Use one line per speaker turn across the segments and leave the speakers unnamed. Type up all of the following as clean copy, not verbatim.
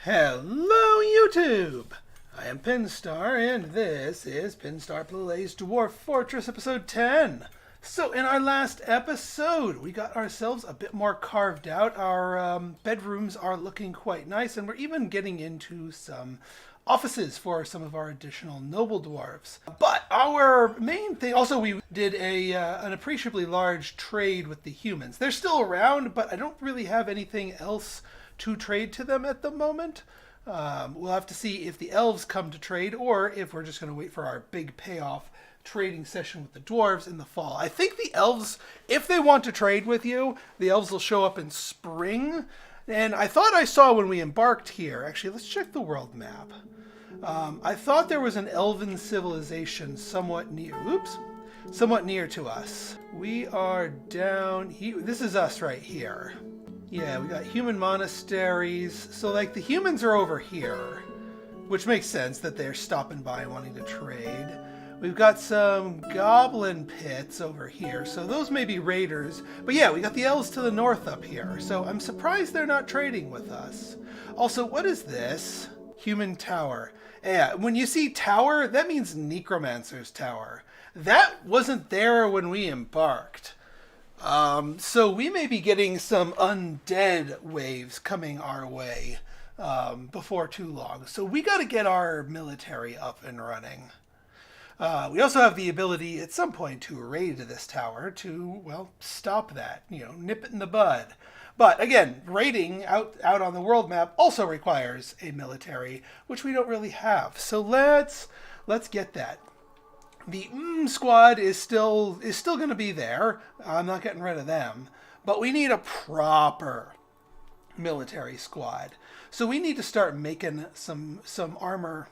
Hello YouTube! I am Pinstar and this is Pinstar Plays Dwarf Fortress episode 10. So in our last episode we got ourselves a bit more carved out. Our bedrooms are looking quite nice and we're even getting into some offices for some of our additional noble dwarves. But our main thing, also we did an appreciably large trade with the humans. They're still around, but I don't really have anything else to trade to them at the moment. We'll have to see if the elves come to trade or if we're just going to wait for our big payoff trading session with the dwarves in the fall. I think the elves, if they want to trade with you, the elves will show up in spring. And I thought I saw when we embarked here, actually let's check the world map. I thought there was an elven civilization somewhat near to us. We are down here. This is us right here. Yeah, we got human monasteries. So like the humans are over here, which makes sense that they're stopping by wanting to trade. We've got some goblin pits over here, so those may be raiders. But yeah, we got the elves to the north up here, so I'm surprised they're not trading with us. Also, what is this? Human tower. Yeah, when you see tower, that means necromancer's tower. That wasn't there when we embarked. So we may be getting some undead waves coming our way before too long. So we got to get our military up and running. We also have the ability at some point to raid this tower to, well, stop that, nip it in the bud. But again, raiding out on the world map also requires a military, which we don't really have. So let's get that. The squad is still going to be there. I'm not getting rid of them. But we need a proper military squad. So we need to start making some armor,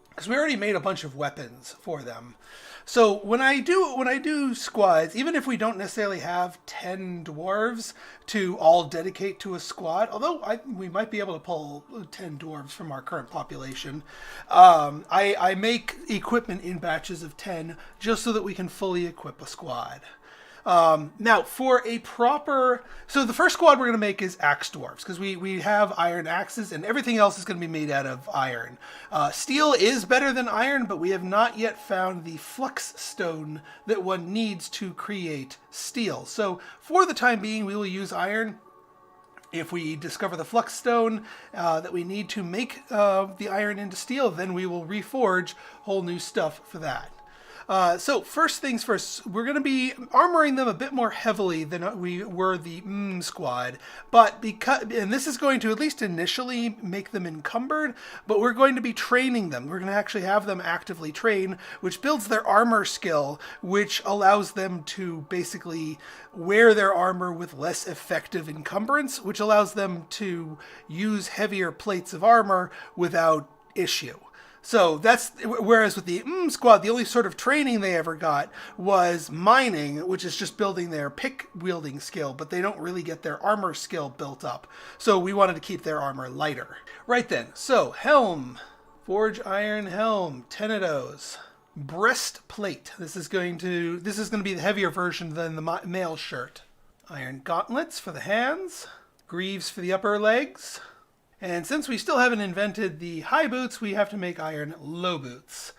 because we already made a bunch of weapons for them. So when I do squads, even if we don't necessarily have 10 dwarves to all dedicate to a squad, although we might be able to pull 10 dwarves from our current population, I make equipment in batches of 10 just so that we can fully equip a squad. Now, for a proper... So the first squad we're going to make is axe dwarves, because we have iron axes, and everything else is going to be made out of iron. Steel is better than iron, but we have not yet found the flux stone that one needs to create steel. So for the time being, we will use iron. If we discover the flux stone that we need to make the iron into steel, then we will reforge whole new stuff for that. So first things first, we're going to be armoring them a bit more heavily than we were the squad, and this is going to at least initially make them encumbered, but we're going to be training them. We're going to actually have them actively train, which builds their armor skill, which allows them to basically wear their armor with less effective encumbrance, which allows them to use heavier plates of armor without issue. So that's, whereas with the squad, the only sort of training they ever got was mining, which is just building their pick wielding skill, but they don't really get their armor skill built up. So we wanted to keep their armor lighter. Right then, so helm, forge iron helm, 10 of those. Breastplate. This is going to be the heavier version than the mail shirt. Iron gauntlets for the hands, greaves for the upper legs. And since we still haven't invented the high boots, we have to make iron low boots.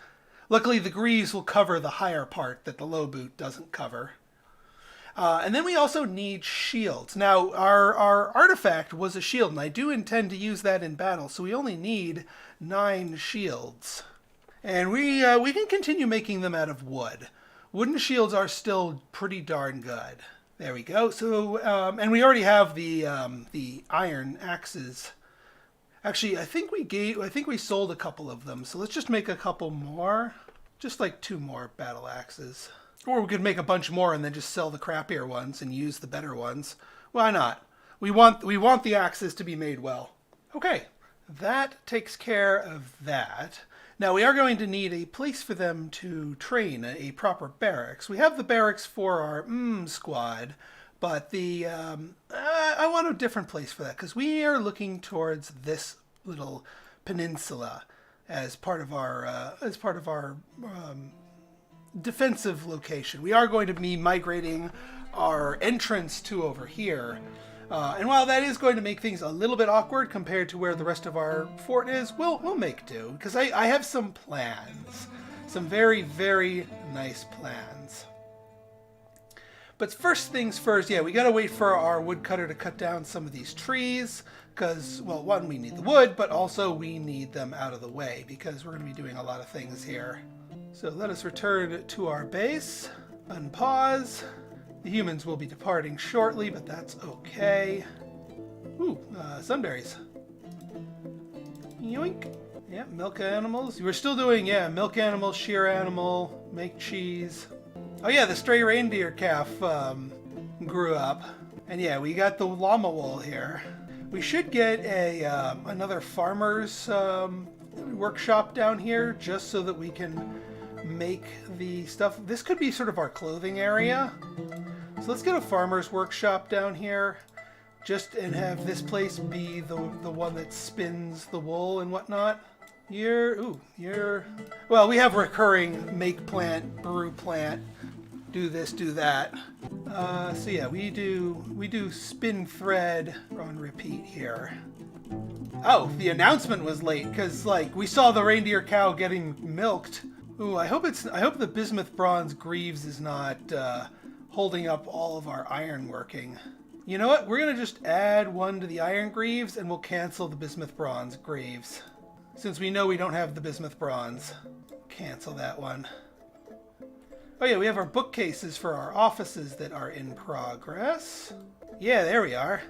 Luckily, the greaves will cover the higher part that the low boot doesn't cover. And then we also need shields. Now, our artifact was a shield, and I do intend to use that in battle, so we only need 9 shields. And we can continue making them out of wood. Wooden shields are still pretty darn good. There we go. So, and we already have the iron axes. Actually, I think we sold a couple of them, so let's just make a couple more. Just like 2 more battle axes. Or we could make a bunch more and then just sell the crappier ones and use the better ones. Why not? We want the axes to be made well. Okay, that takes care of that. Now we are going to need a place for them to train, a proper barracks. We have the barracks for our squad, but I want a different place for that, because we are looking towards this little peninsula as part of our defensive location. We are going to be migrating our entrance to over here, And while that is going to make things a little bit awkward compared to where the rest of our fort is, we'll make do. Because I have some plans. Some very, very nice plans. But first things first, yeah, we gotta wait for our woodcutter to cut down some of these trees. Because, well, one, we need the wood, but also we need them out of the way. Because we're going to be doing a lot of things here. So let us return to our base. Unpause. The humans will be departing shortly, but that's okay. Ooh, sunberries. Yoink. Yeah, milk animals. We're still doing, yeah, milk animal, shear animal, make cheese. Oh yeah, the stray reindeer calf grew up. And yeah, we got the llama wool here. We should get a another farmer's workshop down here just so that we can make the stuff. This could be sort of our clothing area. So let's get a farmer's workshop down here and have this place be the one that spins the wool and whatnot. Well, we have recurring make plant, brew plant, do this, do that. So yeah, we do spin thread on repeat here. Oh, the announcement was late because like we saw the reindeer cow getting milked. Ooh, I hope the bismuth bronze greaves is not holding up all of our iron working. You know what? We're gonna just add one to the iron greaves and we'll cancel the bismuth bronze greaves. Since we know we don't have the bismuth bronze. Cancel that one. Oh yeah, we have our bookcases for our offices that are in progress. Yeah, there we are.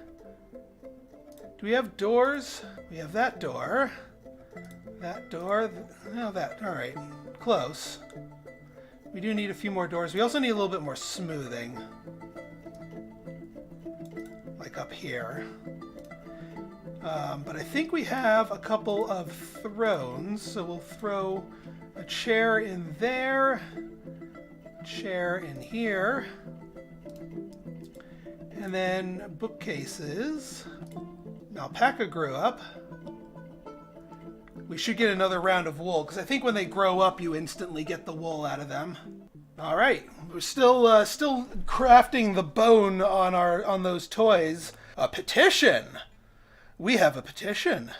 Do we have doors? We have that door. That door. Oh, that. All right. Close. We do need a few more doors. We also need a little bit more smoothing. Like up here. But I think we have a couple of thrones, so we'll throw a chair in there, chair in here, and then bookcases. Alpaca grew up. We should get another round of wool, because I think when they grow up, you instantly get the wool out of them. All right, we're still crafting the bone on those toys. A petition. We have a petition.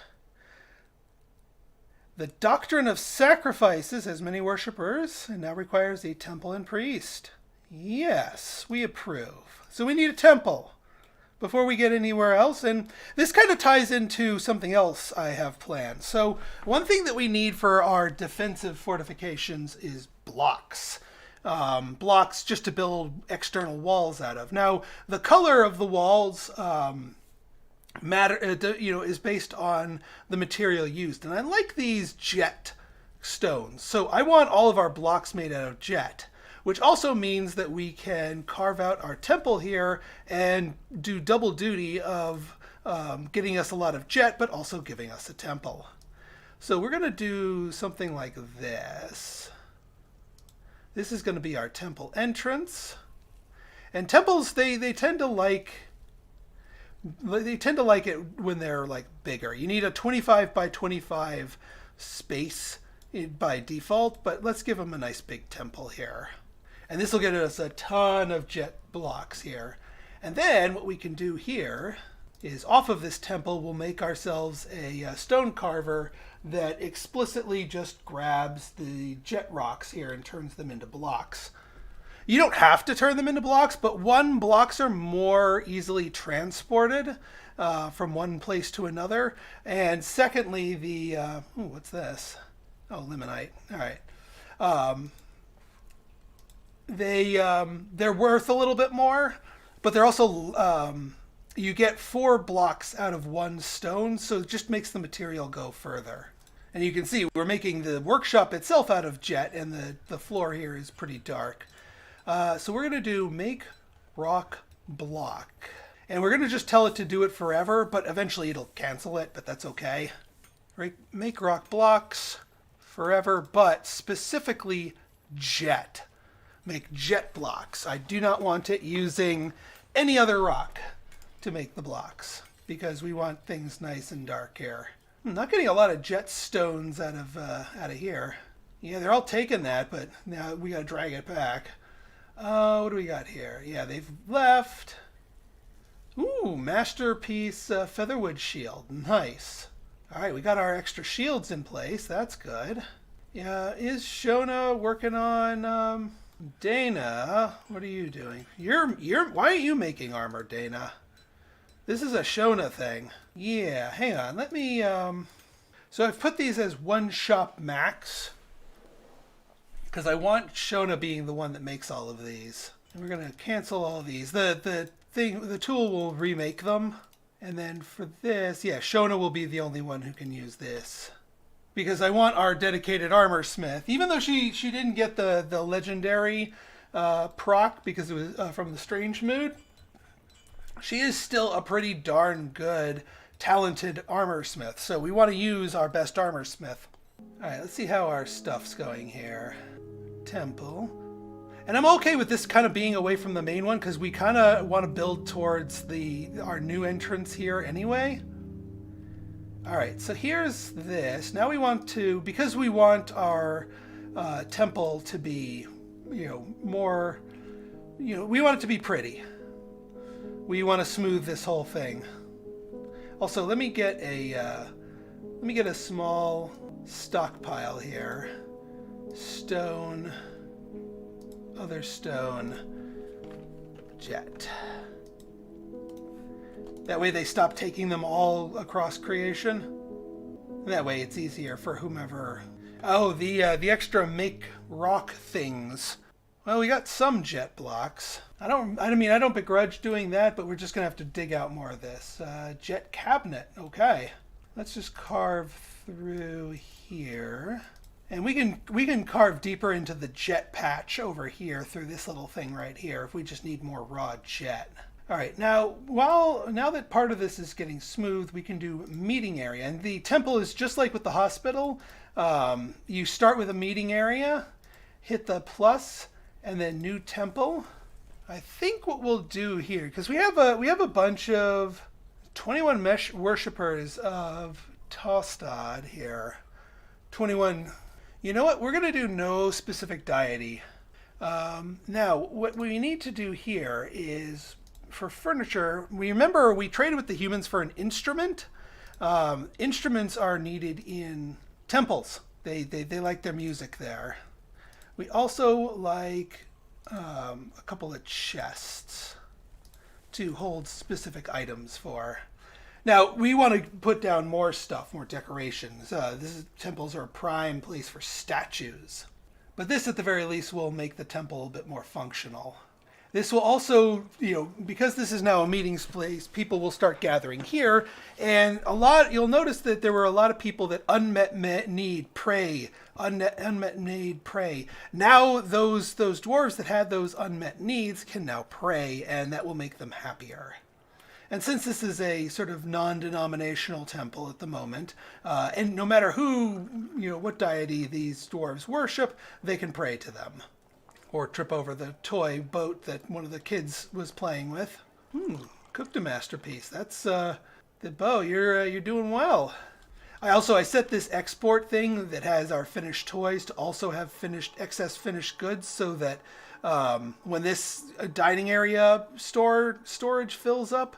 The doctrine of sacrifices has many worshippers and now requires a temple and priest. Yes, we approve. So we need a temple before we get anywhere else. And this kind of ties into something else I have planned. So one thing that we need for our defensive fortifications is blocks. Blocks just to build external walls out of. Now, the color of the walls is based on the material used. And I like these jet stones. So I want all of our blocks made out of jet, which also means that we can carve out our temple here and do double duty of getting us a lot of jet, but also giving us a temple. So we're going to do something like this. This is going to be our temple entrance. And temples, they tend to like it when they're like bigger. You need a 25 by 25 space by default, but let's give them a nice big temple here. And this will get us a ton of jet blocks here. And then what we can do here is off of this temple, we'll make ourselves a stone carver that explicitly just grabs the jet rocks here and turns them into blocks. You don't have to turn them into blocks, but one, blocks are more easily transported from one place to another. And secondly, what's this? Oh, limonite. All right. They're worth a little bit more, but they're also, you get 4 blocks out of 1 stone, so it just makes the material go further. And you can see we're making the workshop itself out of jet, and the floor here is pretty dark. So we're going to do make rock block. And we're going to just tell it to do it forever, but eventually it'll cancel it, but that's okay. Right? Make rock blocks forever, but specifically jet. Make jet blocks. I do not want it using any other rock to make the blocks, because we want things nice and dark here. I'm not getting a lot of jet stones out of here. Yeah, they're all taking that, but now we got to drag it back. What do we got here? Yeah, they've left. Ooh, masterpiece featherwood shield. Nice. All right, we got our extra shields in place. That's good. Yeah, is Shona working on Dana? What are you doing? Why are you making armor, Dana? This is a Shona thing. Yeah, hang on. Let me so I've put these as one shop max because I want Shona being the one that makes all of these. And we're going to cancel all these. The tool will remake them. And then for this, yeah, Shona will be the only one who can use this. Because I want our dedicated armor smith, even though she didn't get the legendary proc because it was from the strange mood, she is still a pretty darn good, talented armor smith. So we want to use our best armor smith. All right, let's see how our stuff's going here. Temple. And I'm okay with this kind of being away from the main one because we kind of want to build towards our new entrance here anyway. All right, so here's this. Now we want to, because we want our temple to be, more, we want it to be pretty. We want to smooth this whole thing. Also, let me get a small stockpile here. Stone. Other stone, jet. That way they stop taking them all across creation. That way it's easier for whomever. Oh, the extra make rock things. Well, we got some jet blocks. I don't begrudge doing that, but we're just gonna have to dig out more of this. Jet cabinet, okay. Let's just carve through here. And we can carve deeper into the jet patch over here through this little thing right here if we just need more raw jet. All right, now that part of this is getting smooth, we can do meeting area. And the temple is just like with the hospital. You start with a meeting area, hit the plus, and then new temple. I think what we'll do here, because we have a bunch of 21 mesh worshippers of Tostad here. 21. You know what? We're going to do no specific deity. Now, what we need to do here is, for furniture, remember we traded with the humans for an instrument. Instruments are needed in temples. They like their music there. We also like a couple of chests to hold specific items for. Now, we want to put down more stuff, more decorations. Temples are a prime place for statues. But this, at the very least, will make the temple a bit more functional. This will also, because this is now a meetings place, people will start gathering here. And you'll notice that there were a lot of people that unmet need pray. Now, those dwarves that had those unmet needs can now pray, and that will make them happier. And since this is a sort of non-denominational temple at the moment, and no matter what deity these dwarves worship, they can pray to them. Or trip over the toy boat that one of the kids was playing with. Cooked a masterpiece. That's, the bow, you're doing well. I set this export thing that has our finished toys to also have excess finished goods so that when this dining area storage fills up,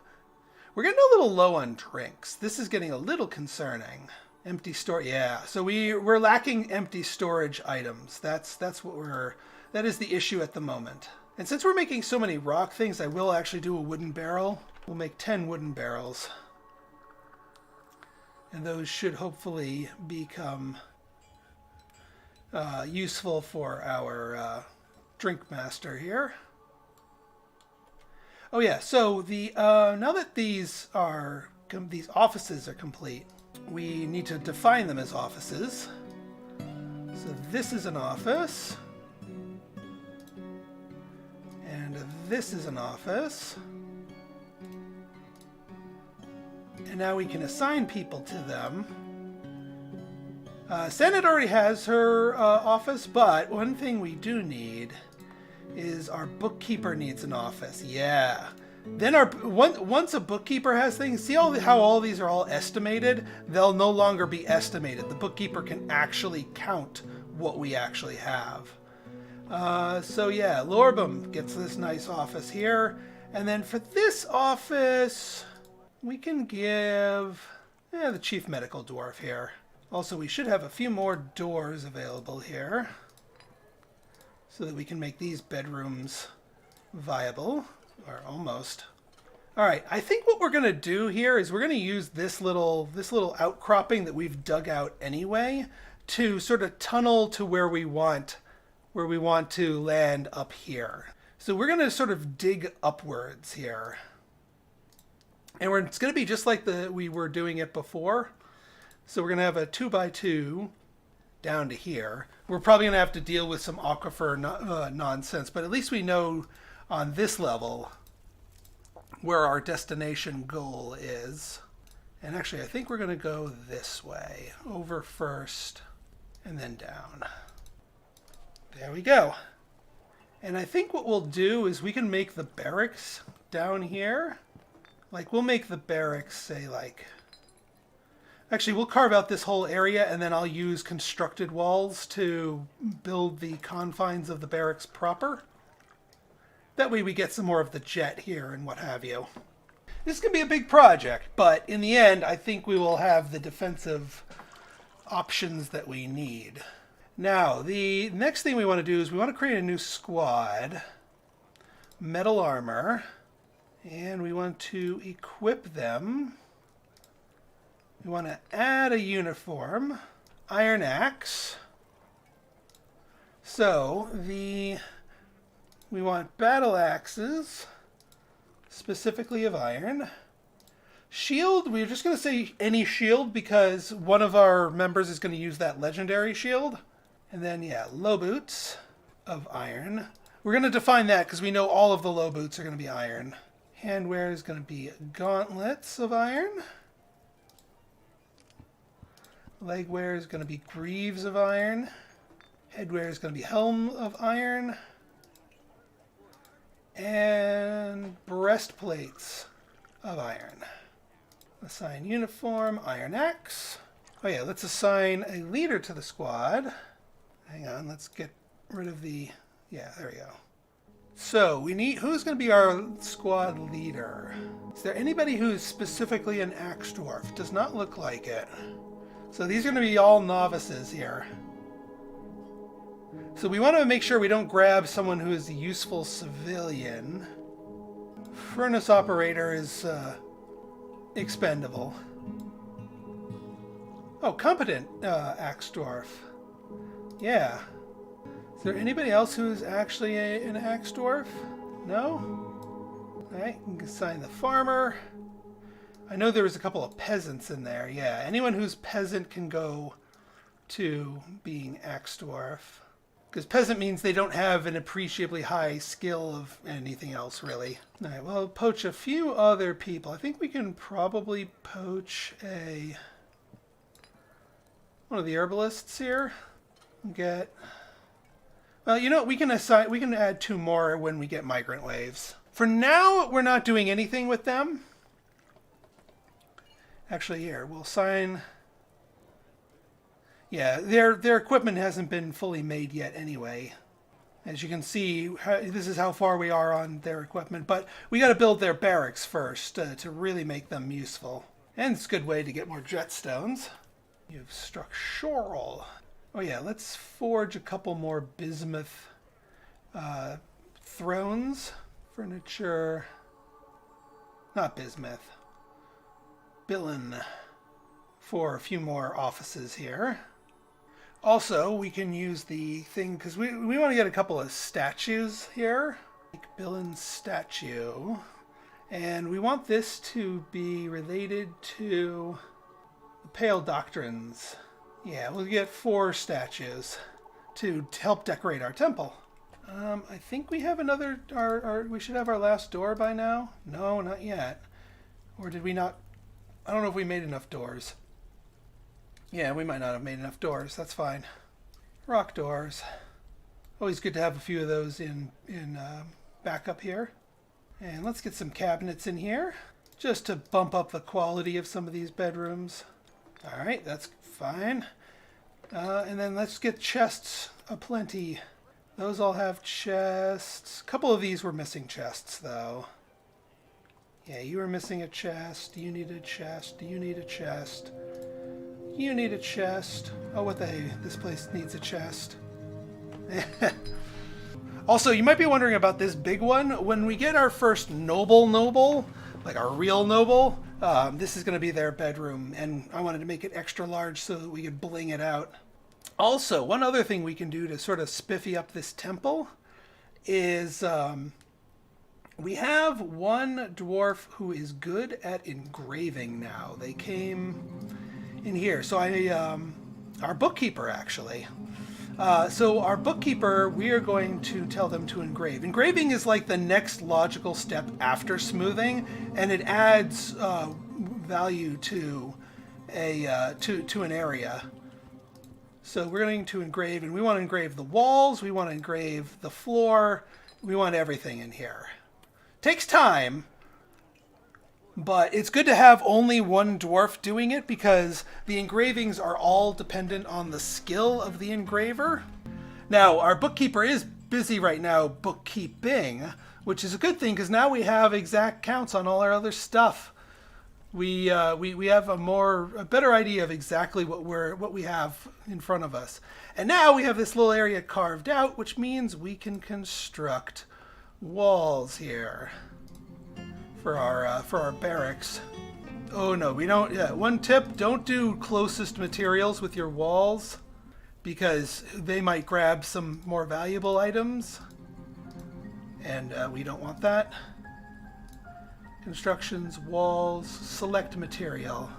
we're getting a little low on drinks. This is getting a little concerning. Empty store, yeah. So we're lacking empty storage items. That is the issue at the moment. And since we're making so many rock things, I will actually do a wooden barrel. We'll make 10 wooden barrels. And those should hopefully become useful for our drink master here. Oh yeah, so now that these offices are complete, we need to define them as offices. So this is an office. And this is an office. And now we can assign people to them. Senate already has her office, but one thing we do need is our bookkeeper needs an office. Yeah. Then once a bookkeeper has things, see how all these are all estimated? They'll no longer be estimated. The bookkeeper can actually count what we actually have. So yeah, Lorbum gets this nice office here, And then for this office, we can give the chief medical dwarf here. Also, we should have a few more doors available here so that we can make these bedrooms viable, or almost. All right, I think what we're going to do here is we're going to use this little outcropping that we've dug out anyway to sort of tunnel to where we want to land up here. So we're going to sort of dig upwards here. And it's going to be just like we were doing it before. So we're going to have a 2x2 down to here. We're probably going to have to deal with some aquifer nonsense, but at least we know on this level where our destination goal is. And actually, I think we're going to go this way. Over first, and then down. There we go. And I think what we'll do is we can make the barracks down here. Like, we'll make the barracks, say, like... Actually, we'll carve out this whole area, and then I'll use constructed walls to build the confines of the barracks proper. That way we get some more of the jet here and what have you. This is going to be a big project, but in the end, I think we will have the defensive options that we need. Now, the next thing we want to do is we want to create a new squad. Metal armor. And we want to equip them. We want to add a uniform. Iron axe. So, we want battle axes, specifically of iron. Shield, we're just going to say any shield because one of our members is going to use that legendary shield. And then, yeah, low boots of iron. We're going to define that because we know all of the low boots are going to be iron. Handwear is going to be gauntlets of iron. Legwear is going to be greaves of iron. Headwear is going to be helm of iron. And breastplates of iron. Assign uniform, iron axe. Oh yeah, let's assign a leader to the squad. Hang on, let's get rid of the... Yeah, there we go. So, we need... Who's going to be our squad leader? Is there anybody who's specifically an axe dwarf? Does not look like it. So these are going to be all novices here. So we want to make sure we don't grab someone who is a useful civilian. Furnace operator is expendable. Oh, competent axe dwarf. Yeah. Is there anybody else who is actually an axe dwarf? No? Alright, you can assign the farmer. I know there was a couple of peasants in there. Yeah, anyone who's peasant can go to being axe dwarf. Because peasant means they don't have an appreciably high skill of anything else, really. Alright, well, poach a few other people. I think we can probably poach one of the herbalists here. Get... Well, you know, we can add 2 more when we get migrant waves. For now, we're not doing anything with them. Actually, here, we'll sign... Yeah, their equipment hasn't been fully made yet anyway. As you can see, this is how far we are on their equipment. But we got to build their barracks first to really make them useful. And it's a good way to get more jetstones. You have structural. Oh yeah, let's forge a couple more bismuth thrones. Furniture. Not bismuth. Billin. For a few more offices here. Also, we can use the thing, because we want to get a couple of statues here. Like Billin's statue. And we want this to be related to the Pale Doctrines. Yeah, we'll get 4 statues to help decorate our temple. I think we have another... we should have our last door by now? No, not yet. Or did we not... I don't know if we made enough doors. Yeah, we might not have made enough doors. That's fine. Rock doors. Always good to have a few of those in backup here. And let's get some cabinets in here, just to bump up the quality of some of these bedrooms. All right, that's fine. And then let's get chests aplenty. Those all have chests. A couple of these were missing chests, though. Yeah, you are missing a chest. You need a chest. You need a chest. You need a chest. Oh, what the hey, this place needs a chest. Also, you might be wondering about this big one. When we get our first noble, like our real noble, this is going to be their bedroom, and I wanted to make it extra large so that we could bling it out. Also, one other thing we can do to sort of spiffy up this temple is we have one dwarf who is good at engraving now. They came in here. So our bookkeeper, actually. So our bookkeeper, we are going to tell them to engrave. Engraving is like the next logical step after smoothing, and it adds value to to an area. So we're going to engrave, and we want to engrave the walls, we want to engrave the floor, we want everything in here. Takes time, but it's good to have only one dwarf doing it because the engravings are all dependent on the skill of the engraver. Now, our bookkeeper is busy right now bookkeeping, which is a good thing because now we have exact counts on all our other stuff. We have a better idea of exactly what we have in front of us. And now we have this little area carved out, which means we can construct walls here for our barracks. Oh no, we don't. Yeah, one tip: don't do closest materials with your walls because they might grab some more valuable items, and we don't want that. Constructions, walls, select material.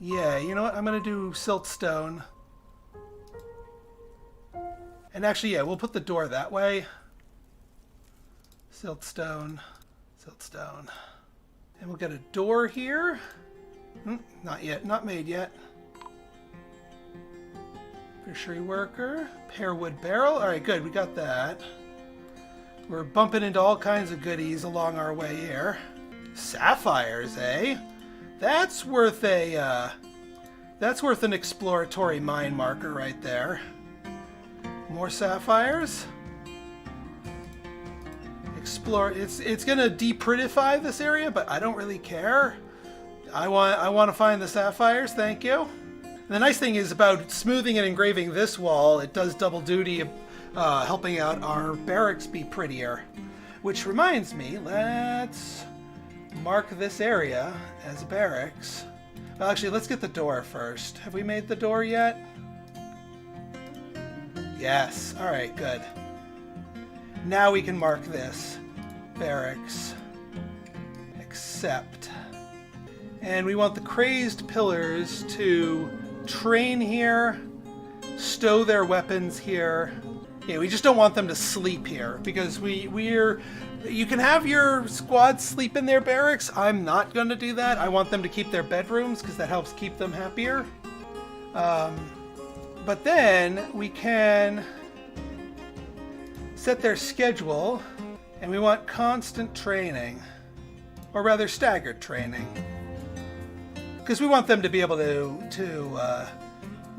Yeah, you know what? I'm gonna do siltstone. And actually, yeah, we'll put the door that way. Siltstone, siltstone. And we'll get a door here. Not yet, not made yet. Fishery worker, pearwood barrel. All right, good, we got that. We're bumping into all kinds of goodies along our way here. Sapphires, eh? That's worth an exploratory mine marker right there. More sapphires. Explore. It's gonna deprettify this area, but I don't really care. I want to find the sapphires. Thank you. And the nice thing is about smoothing and engraving this wall, it does double duty, helping out our barracks be prettier. Which reminds me, let's mark this area as barracks. Well, actually, let's get the door first. Have we made the door yet? Yes. All right, good. Now we can mark this. Barracks. Accept. And we want the crazed pillars to train here, stow their weapons here. Yeah, we just don't want them to sleep here because you can have your squad sleep in their barracks. I'm not going to do that. I want them to keep their bedrooms because that helps keep them happier. But then we can set their schedule, and we want constant training, or rather staggered training, because we want them to be able to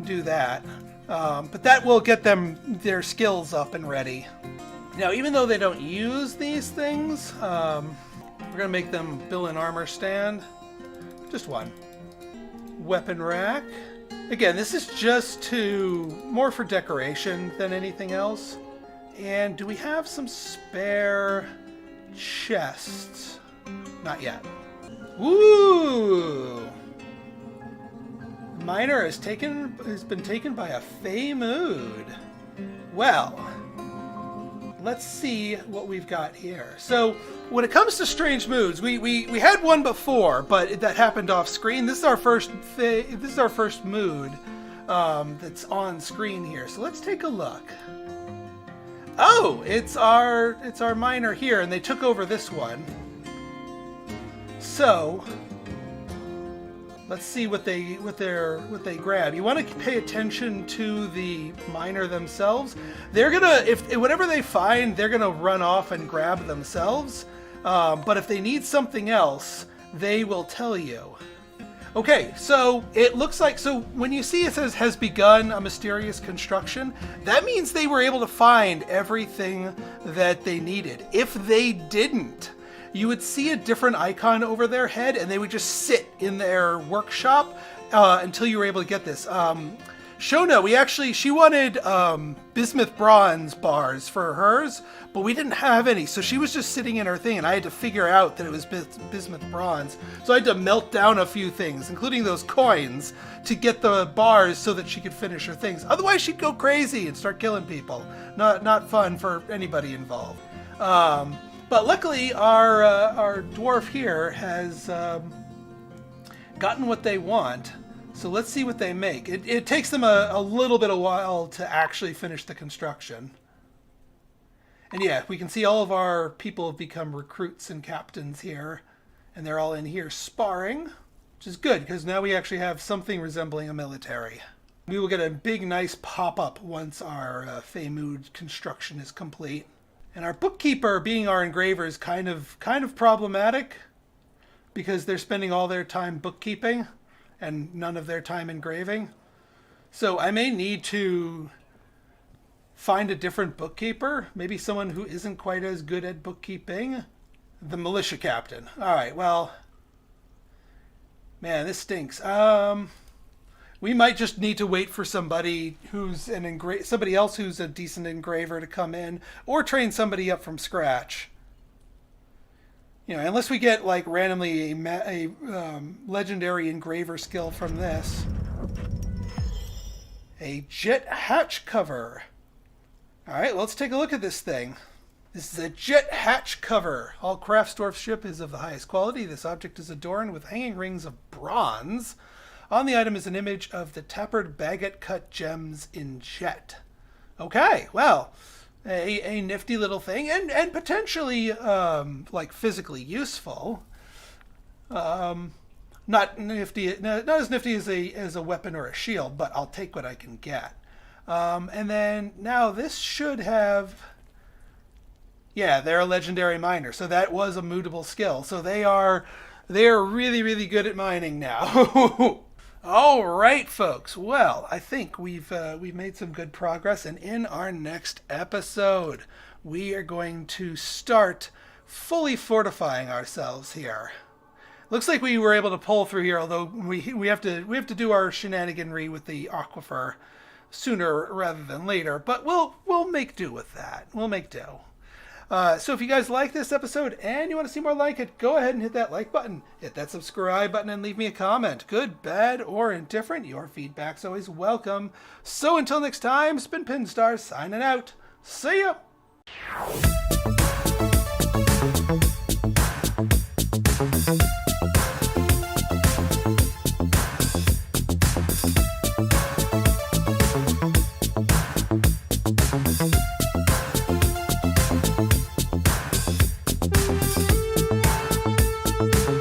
do that. But that will get them their skills up and ready. Now, even though they don't use these things, we're going to make them build an armor stand. Just one. Weapon rack. Again, this is just more for decoration than anything else. And do we have some spare chests? Not yet. Woo! Miner has been taken by a fey mood. Well, let's see what we've got here. So, when it comes to strange moods, we had one before, but that happened off screen. This is our first mood that's on screen here. So let's take a look. Oh, it's our miner here, and they took over this one. So let's see what they grab. You want to pay attention to the miner themselves. They're gonna, if whatever they find, they're gonna run off and grab themselves. But if they need something else, they will tell you. Okay, so it looks like, so when you see it says has begun a mysterious construction, that means they were able to find everything that they needed. If they didn't, you would see a different icon over their head and they would just sit in their workshop until you were able to get this. Shona, she wanted bismuth bronze bars for hers, but we didn't have any, so she was just sitting in her thing, and I had to figure out that it was bismuth bronze. So I had to melt down a few things, including those coins, to get the bars so that she could finish her things. Otherwise, she'd go crazy and start killing people. Not fun for anybody involved. But luckily, our dwarf here has gotten what they want. So let's see what they make. It takes them a little bit of while to actually finish the construction. And yeah, we can see all of our people have become recruits and captains here. And they're all in here sparring, which is good because now we actually have something resembling a military. We will get a big, nice pop-up once our Feymud construction is complete. And our bookkeeper, being our engraver, is kind of problematic because they're spending all their time bookkeeping and none of their time engraving. So I may need to find a different bookkeeper, maybe someone who isn't quite as good at bookkeeping. The militia captain. All right, well, man, this stinks. We might just need to wait for somebody who's somebody else who's a decent engraver to come in, or train somebody up from scratch. You know, unless we get like randomly a legendary engraver skill from this. A jet hatch cover. All right, let's take a look at this thing. This is a jet hatch cover. All Craftsdwarf ship is of the highest quality. This object is adorned with hanging rings of bronze. On the item is an image of the tapered baguette cut gems in jet. Okay, well, a nifty little thing, and potentially like physically useful. Not as nifty as a weapon or a shield, but I'll take what I can get. And then now this should have, yeah, they're a legendary miner, so that was a mutable skill. So they're really, really good at mining now. All right, folks. Well, I think we've made some good progress, and in our next episode, we are going to start fully fortifying ourselves here. Looks like we were able to pull through here, although we have to do our shenaniganry with the aquifer sooner rather than later. But we'll make do with that. We'll make do. So if you guys like this episode and you want to see more like it, go ahead and hit that like button, hit that subscribe button, and leave me a comment. Good, bad, or indifferent, your feedback's always welcome. So until next time, it's been Pinstar signing out. See ya!